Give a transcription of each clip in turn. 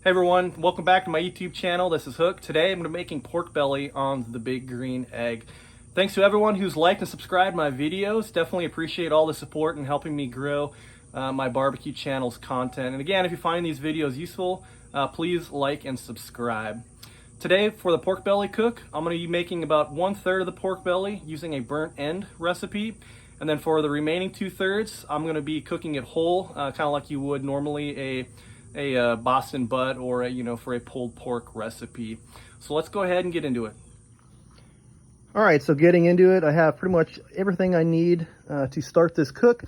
Hey everyone, welcome back to my YouTube channel. This is Hook. Today I'm going to be making pork belly on the Big Green Egg. Thanks to everyone who's liked and subscribed my videos. Definitely appreciate all the support and helping me grow my barbecue channel's content. And again, if you find these videos useful, please like and subscribe. Today for the pork belly cook, I'm going to be making about 1/3 of the pork belly using a burnt end recipe. And then for the remaining 2/3, I'm going to be cooking it whole, kind of like you would normally a Boston butt or for a pulled pork recipe. So let's go ahead and get into it. All right, so getting into it, I have pretty much everything I need to start this cook.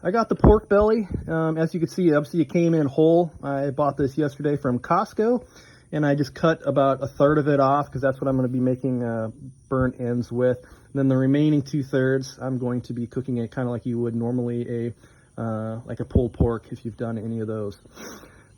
I got the pork belly. As you can see, obviously it came in whole. I bought this yesterday from Costco, and I just cut about 1/3 of it off because that's what I'm going to be making burnt ends with. And then the remaining 2/3, I'm going to be cooking it kind of like you would normally like a pulled pork if you've done any of those.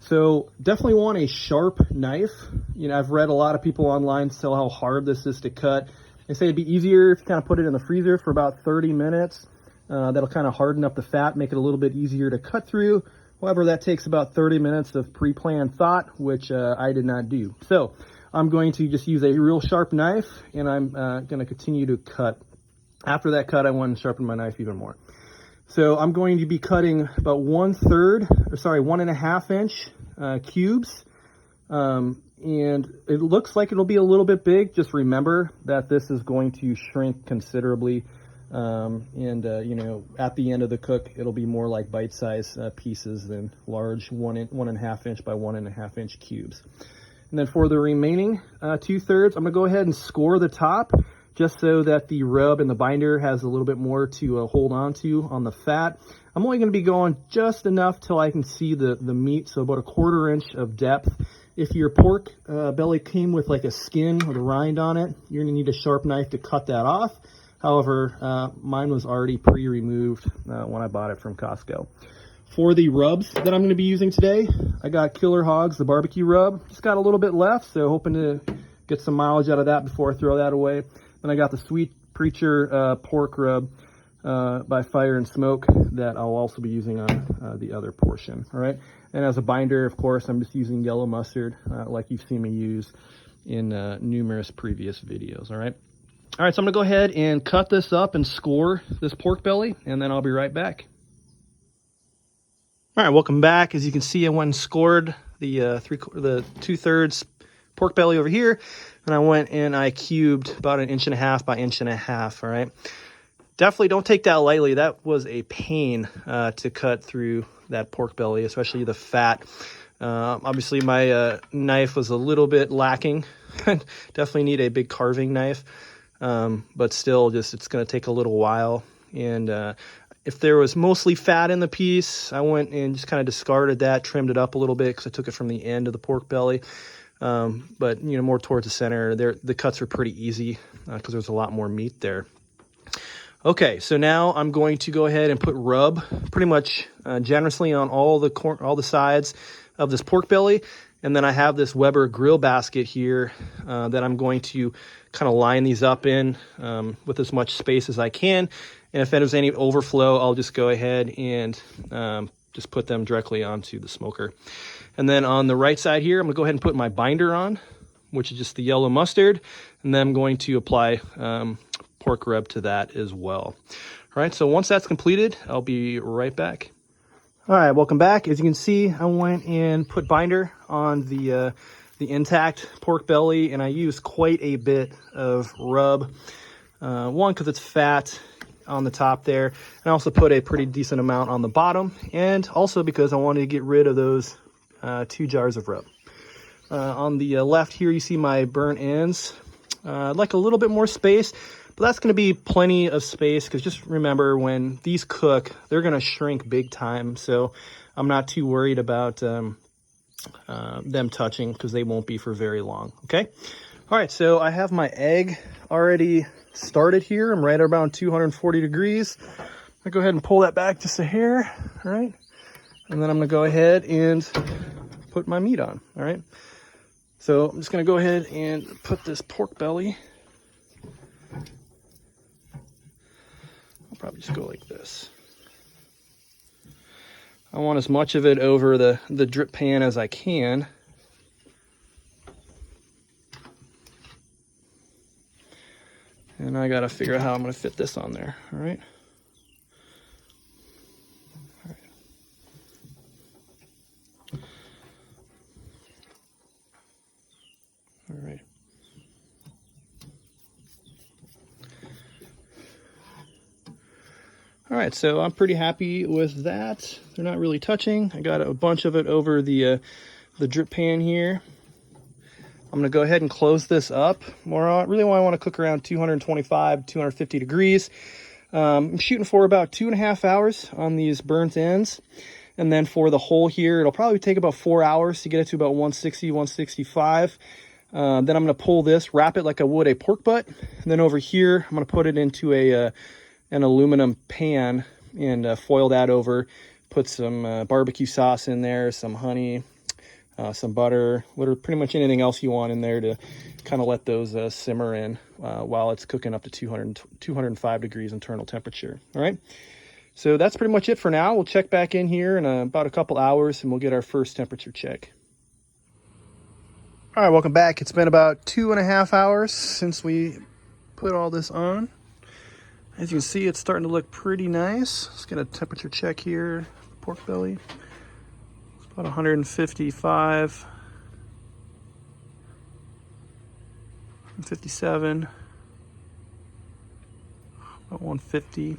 So definitely want a sharp knife. You know, I've read a lot of people online tell how hard this is to cut. They say it'd be easier if you kind of put it in the freezer for about 30 minutes. That'll kind of harden up the fat, make it a little bit easier to cut through. However, that takes about 30 minutes of pre-planned thought, which I did not do. So I'm going to just use a real sharp knife, and I'm going to continue to cut. After that cut, I want to sharpen my knife even more. So I'm going to be cutting about 1.5 inch cubes. And it looks like it'll be a little bit big. Just remember that this is going to shrink considerably. You know, at the end of the cook, it'll be more like bite-sized pieces than large 1.5 inch by 1.5 inch cubes. And then for the remaining 2/3, I'm gonna go ahead and score the top, just so that the rub and the binder has a little bit more to hold on to on the fat. I'm only going to be going just enough till I can see the meat, so about 1/4 inch of depth. If your pork belly came with like a skin with a rind on it, you're going to need a sharp knife to cut that off. However, mine was already pre-removed when I bought it from Costco. For the rubs that I'm going to be using today, I got Killer Hogs, the barbecue rub. Just got a little bit left, so hoping to get some mileage out of that before I throw that away. Then I got the Sweet Preacher pork rub by Fire and Smoke that I'll also be using on the other portion. All right. And as a binder, of course, I'm just using yellow mustard like you've seen me use in numerous previous videos. All right. All right. So I'm going to go ahead and cut this up and score this pork belly, and then I'll be right back. All right. Welcome back. As you can see, I went and scored the 2/3 pork belly over here. And I went and I cubed about 1.5 inches by 1.5 inches, all right? Definitely don't take that lightly. That was a pain to cut through that pork belly, especially the fat. Obviously, my knife was a little bit lacking. Definitely need a big carving knife, but still, it's going to take a little while. And if there was mostly fat in the piece, I went and just kind of discarded that, trimmed it up a little bit because I took it from the end of the pork belly. But you know, more towards the center, the cuts are pretty easy because there's a lot more meat there. Okay, so now I'm going to go ahead and put rub pretty much generously on all the sides of this pork belly, and then I have this Weber grill basket here that I'm going to kind of line these up in with as much space as I can. And if there's any overflow, I'll just go ahead and just put them directly onto the smoker. And then on the right side here, I'm gonna go ahead and put my binder on, which is just the yellow mustard. And then I'm going to apply pork rub to that as well. All right, so once that's completed, I'll be right back. All right, welcome back. As you can see, I went and put binder on the intact pork belly, and I used quite a bit of rub. One, because it's fat on the top there, and I also put a pretty decent amount on the bottom, and also because I wanted to get rid of those 2 jars of rub. On the left here, you see my burnt ends. I'd like a little bit more space, but that's going to be plenty of space because just remember, when these cook, they're going to shrink big time. So I'm not too worried about them touching because they won't be for very long. Okay. All right. So I have my egg already started here. I'm right around 240 degrees. I'll go ahead and pull that back just a hair. All right. And then I'm going to go ahead and put my meat on. All right. So I'm just going to go ahead and put this pork belly. I'll probably just go like this. I want as much of it over the drip pan as I can. And I gotta figure out how I'm gonna fit this on there, all right? All right. All right, so I'm pretty happy with that. They're not really touching. I got a bunch of it over the drip pan here. I'm gonna go ahead and close this up. Really I want to cook around 225, 250 degrees. I'm shooting for about 2.5 hours on these burnt ends. And then for the whole here, it'll probably take about 4 hours to get it to about 160, 165. Then I'm gonna pull this, wrap it like I would a pork butt. And then over here, I'm gonna put it into an aluminum pan and foil that over. Put some barbecue sauce in there, some honey, some butter, pretty much anything else you want in there to kind of let those simmer in while it's cooking up to 205 degrees internal temperature. All right, so that's pretty much it for now. We'll check back in here in about a couple hours and we'll get our first temperature check. All right, welcome back. It's been about 2.5 hours since we put all this on. As you can see, it's starting to look pretty nice. Let's get a temperature check here. Pork belly. It's about 155, 157, about 150.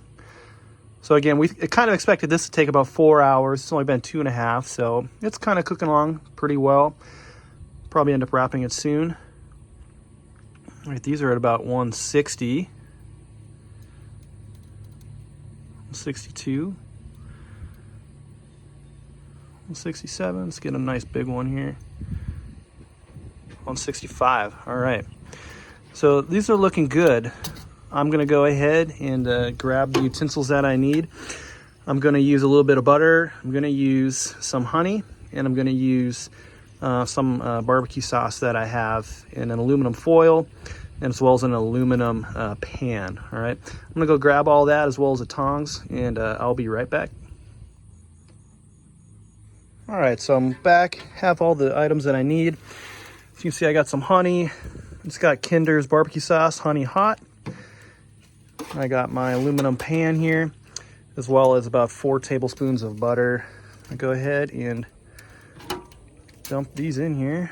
So again, we kind of expected this to take about 4 hours. It's only been 2.5, so it's kind of cooking along pretty well. Probably end up wrapping it soon. All right, these are at about 160. 162, 167. Let's get a nice big one here. 165. All right. So these are looking good. I'm going to go ahead and grab the utensils that I need. I'm going to use a little bit of butter. I'm going to use some honey, and I'm going to use some barbecue sauce that I have in an aluminum foil, and as well as an aluminum pan. All right, I'm gonna go grab all that as well as the tongs, and I'll be right back. All right, so I'm back, have all the items that I need. As you can see, I got some honey. It's got Kinder's barbecue sauce, honey hot. I got my aluminum pan here, as well as about 4 tablespoons of butter. I go ahead and dump these in here.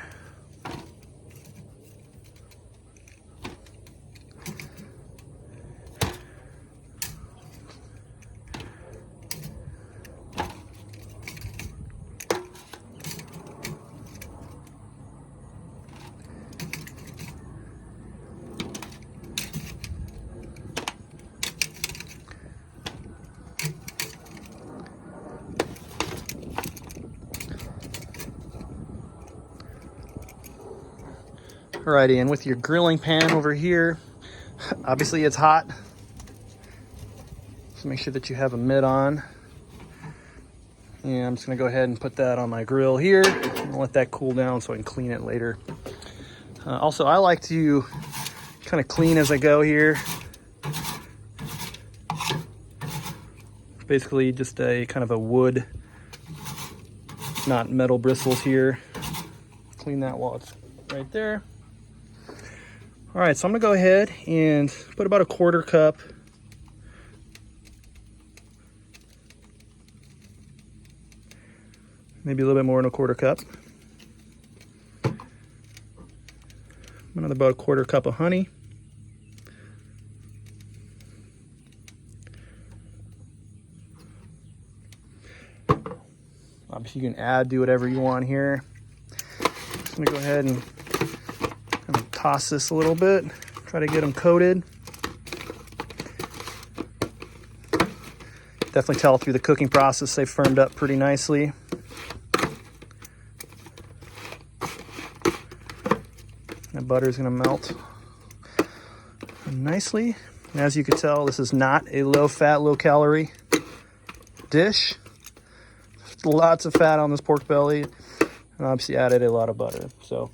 Alrighty, and with your grilling pan over here, obviously it's hot. So make sure that you have a mitt on. And I'm just gonna go ahead and put that on my grill here and let that cool down so I can clean it later. Also, I like to kind of clean as I go here. Basically just a kind of a wood, not metal bristles here. Clean that while it's right there. All right, so I'm gonna go ahead and put about a 1/4 cup maybe a little bit more than a 1/4 cup. Another about a 1/4 cup of honey. Obviously you can add, do whatever you want here. Just gonna go ahead and kind of toss this a little bit, try to get them coated. Definitely tell through the cooking process they firmed up pretty nicely. That butter is going to melt nicely. And as you can tell, this is not a low-fat, low-calorie dish. Lots of fat on this pork belly, and obviously added a lot of butter. So,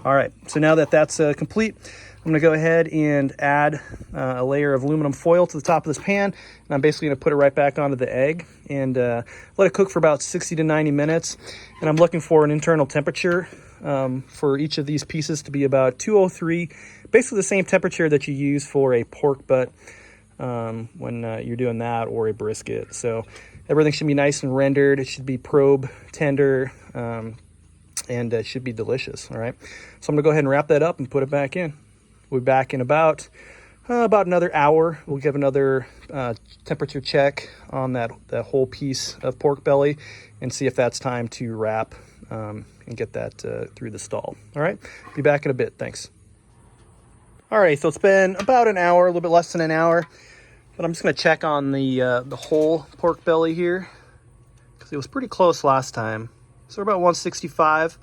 all right. So now that that's complete, I'm I'm gonna go ahead and add a layer of aluminum foil to the top of this pan, and I'm basically gonna put it right back onto the egg and let it cook for about 60 to 90 minutes. And I'm looking for an internal temperature for each of these pieces to be about 203, basically the same temperature that you use for a pork butt when you're doing that, or a brisket. So everything should be nice and rendered. It should be probe tender, and it should be delicious. All right, so I'm gonna go ahead and wrap that up and put it back in. We'll be back in about another hour. We'll give another temperature check on that whole piece of pork belly and see if that's time to wrap and get that through the stall. All right, be back in a bit. Thanks. All right, so it's been about an hour, a little bit less than an hour, but I'm just gonna check on the whole pork belly here because it was pretty close last time. So we're about 165.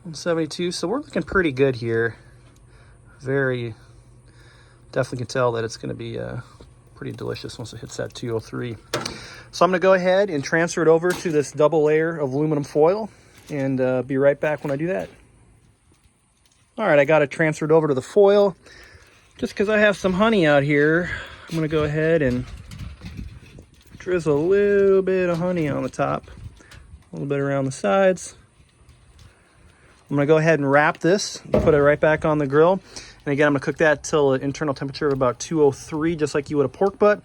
172, so we're looking pretty good here. Definitely can tell that it's going to be pretty delicious once it hits that 203. So I'm going to go ahead and transfer it over to this double layer of aluminum foil and be right back when I do that. All right, I got it transferred over to the foil. Just because I have some honey out here, I'm going to go ahead and drizzle a little bit of honey on the top, a little bit around the sides. I'm gonna go ahead and wrap this, put it right back on the grill. And again, I'm gonna cook that till an internal temperature of about 203, just like you would a pork butt.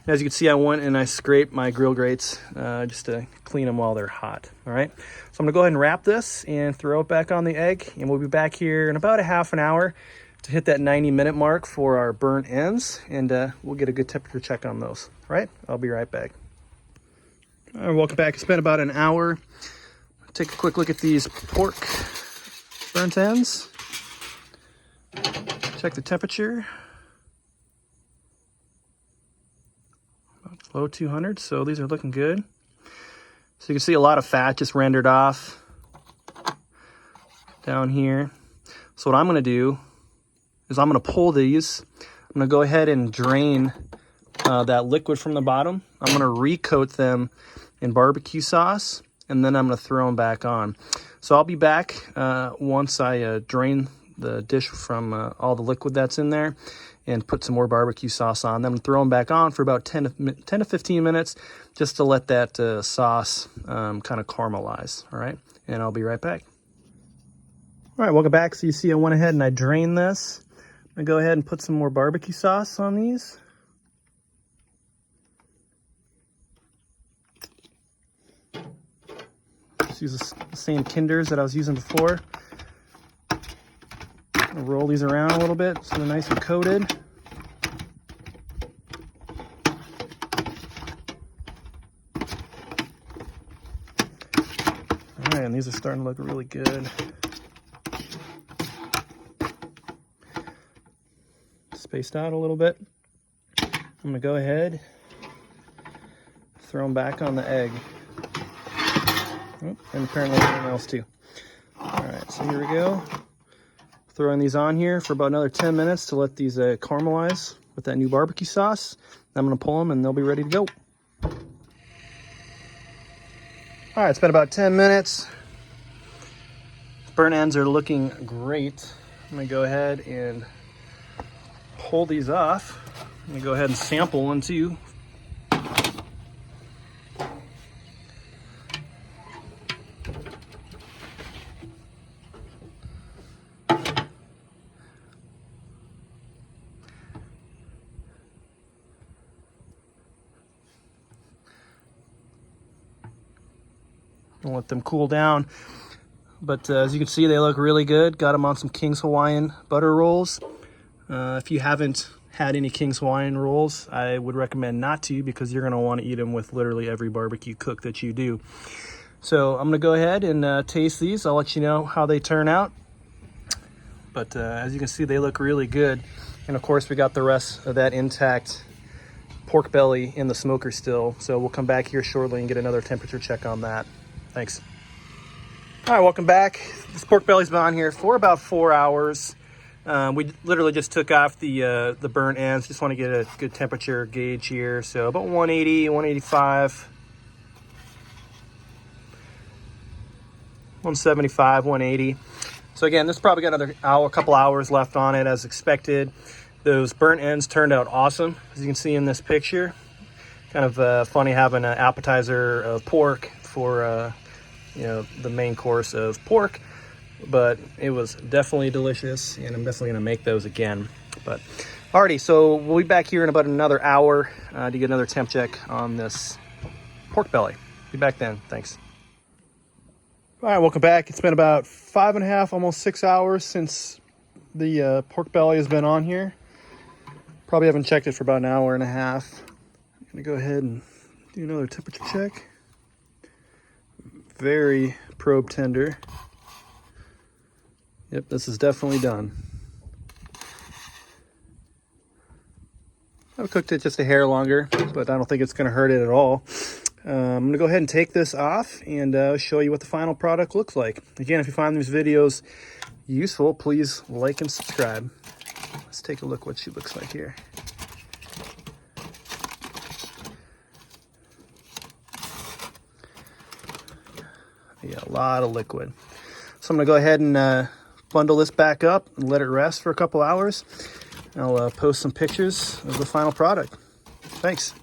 And as you can see, I went and I scraped my grill grates just to clean them while they're hot, all right? So I'm gonna go ahead and wrap this and throw it back on the egg. And we'll be back here in about a half an hour to hit that 90-minute mark for our burnt ends. And we'll get a good temperature check on those, all right? I'll be right back. All right, welcome back. It's been about an hour. Take a quick look at these pork burnt ends. Check the temperature. Low 200, so these are looking good. So you can see a lot of fat just rendered off down here. So what I'm gonna do is I'm gonna pull these. I'm gonna go ahead and drain that liquid from the bottom. I'm gonna recoat them in barbecue sauce, and then I'm gonna throw them back on. So I'll be back once I drain the dish from all the liquid that's in there and put some more barbecue sauce on. Then I'm gonna throw them back on for about 10 to 15 minutes just to let that sauce kind of caramelize, all right? And I'll be right back. All right, welcome back. So you see I went ahead and I drained this. I'm gonna go ahead and put some more barbecue sauce on these. Just use the same Kinders that I was using before. I'll roll these around a little bit so they're nice and coated. All right, and these are starting to look really good. Spaced out a little bit. I'm gonna go ahead, throw them back on the egg. Oh, and apparently everything else too. All right, so here we go. Throwing these on here for about another 10 minutes to let these caramelize with that new barbecue sauce. I'm gonna pull them and they'll be ready to go. All right, it's been about 10 minutes. Burnt ends are looking great. I'm gonna go ahead and pull these off. I'm gonna go ahead and sample one too. I'll let them cool down. But as you can see, they look really good. Got them on some King's Hawaiian butter rolls. If you haven't had any King's Hawaiian rolls, I would recommend not to, because you're gonna wanna eat them with literally every barbecue cook that you do. So I'm gonna go ahead and taste these. I'll let you know how they turn out. But as you can see, they look really good. And of course, we got the rest of that intact pork belly in the smoker still. So we'll come back here shortly and get another temperature check on that. Thanks. All right, welcome back. This pork belly's been on here for about 4 hours. We literally just took off the burnt ends. Just want to get a good temperature gauge here. So about 180, 185. 175, 180. So again, this probably got another hour, couple hours left on it as expected. Those burnt ends turned out awesome, as you can see in this picture. Kind of funny having an appetizer of pork for you know, the main course of pork, but it was definitely delicious, and I'm definitely gonna make those again. But alrighty, so we'll be back here in about another hour to get another temp check on this pork belly. Be back then. Thanks. All right, welcome back. It's been about 5.5, almost 6 hours since the pork belly has been on here. Probably haven't checked it for about an hour and a half. I'm gonna go ahead and do another temperature check. Very probe tender. Yep, this is definitely done. I've cooked it just a hair longer, but I don't think it's gonna hurt it at all. I'm gonna go ahead and take this off and show you what the final product looks like. Again, if you find these videos useful, please like and subscribe. Let's take a look what she looks like here. Yeah, a lot of liquid. So I'm gonna go ahead and bundle this back up and let it rest for a couple hours. I'll post some pictures of the final product. Thanks.